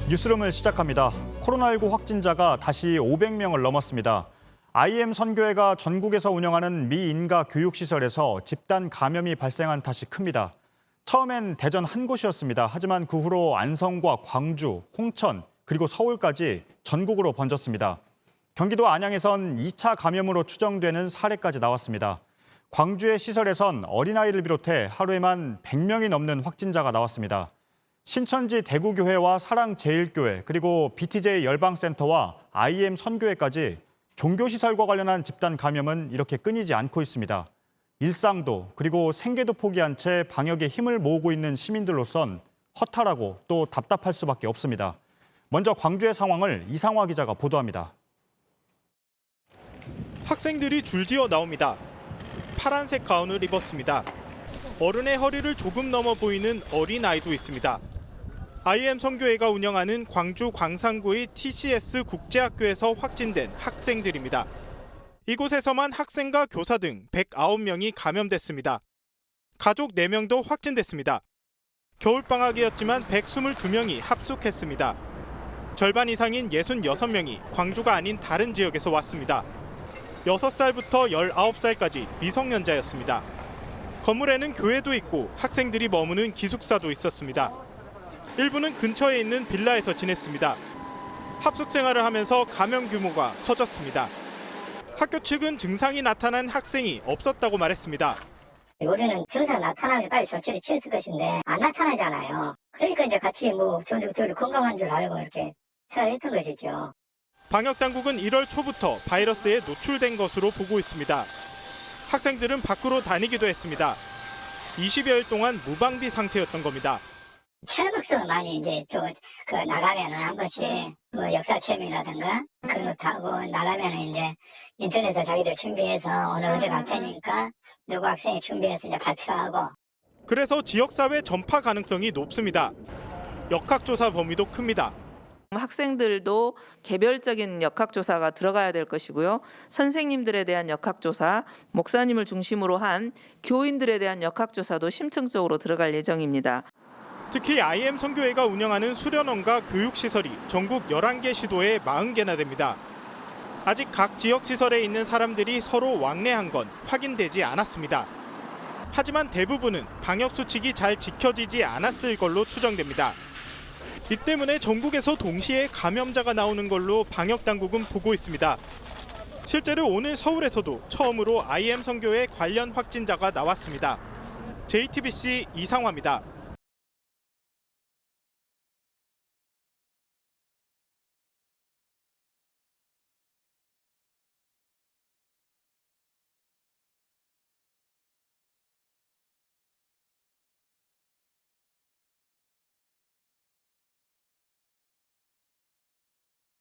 뉴스룸을 시작합니다. 코로나19 확진자가 다시 500명을 넘었습니다. IM 선교회가 전국에서 운영하는 미인가 교육시설에서 집단 감염이 발생한 탓이 큽니다. 처음엔 대전 한 곳이었습니다. 하지만 그 후로 안성과 광주, 홍천, 그리고 서울까지 전국으로 번졌습니다. 경기도 안양에선 2차 감염으로 추정되는 사례까지 나왔습니다. 광주의 시설에선 어린아이를 비롯해 하루에만 100명이 넘는 확진자가 나왔습니다. 신천지 대구교회와 사랑제일교회 그리고 BTJ 열방센터와 IM 선교회까지 종교시설과 관련한 집단 감염은 이렇게 끊이지 않고 있습니다. 일상도 그리고 생계도 포기한 채 방역에 힘을 모으고 있는 시민들로선 허탈하고 또 답답할 수밖에 없습니다. 먼저 광주의 상황을 이상화 기자가 보도합니다. 학생들이 줄지어 나옵니다. 파란색 가운을 입었습니다. 어른의 허리를 조금 넘어 보이는 어린아이도 있습니다. IM 선교회가 운영하는 광주 광산구의 TCS 국제학교에서 확진된 학생들입니다. 이곳에서만 학생과 교사 등 109명이 감염됐습니다. 가족 4명도 확진됐습니다. 겨울방학이었지만 122명이 합숙했습니다. 절반 이상인 66명이 광주가 아닌 다른 지역에서 왔습니다. 6살부터 19살까지 미성년자였습니다. 건물에는 교회도 있고 학생들이 머무는 기숙사도 있었습니다. 일부는 근처에 있는 빌라에서 지냈습니다. 합숙 생활을 하면서 감염 규모가 커졌습니다. 학교 측은 증상이 나타난 학생이 없었다고 말했습니다. 우리는 증상 나타나면 빨리 조치를 취했을 것인데 안 나타나잖아요. 그러니까 이제 같이 저를 건강한 줄 알고 이렇게 생활했던 것이죠. 방역당국은 1월 초부터 바이러스에 노출된 것으로 보고 있습니다. 학생들은 밖으로 다니기도 했습니다. 20여일 동안 무방비 상태였던 겁니다. 체험학습을 많이 이제 나가면은 한 번씩 역사 체험이라든가 그런 것도 하고 나가면은 이제 인터넷에서 자기들 준비해서 오늘 어디 갈 테니까 누구 학생이 준비해서 이제 발표하고. 그래서 지역사회 전파 가능성이 높습니다. 역학조사 범위도 큽니다. 학생들도 개별적인 역학조사가 들어가야 될 것이고요. 선생님들에 대한 역학조사, 목사님을 중심으로 한 교인들에 대한 역학조사도 심층적으로 들어갈 예정입니다. 특히 IM 선교회가 운영하는 수련원과 교육시설이 전국 11개 시도에 40개나 됩니다. 아직 각 지역 시설에 있는 사람들이 서로 왕래한 건 확인되지 않았습니다. 하지만 대부분은 방역수칙이 잘 지켜지지 않았을 걸로 추정됩니다. 이 때문에 전국에서 동시에 감염자가 나오는 걸로 방역당국은 보고 있습니다. 실제로 오늘 서울에서도 처음으로 IM 선교회 관련 확진자가 나왔습니다. JTBC 이상화입니다.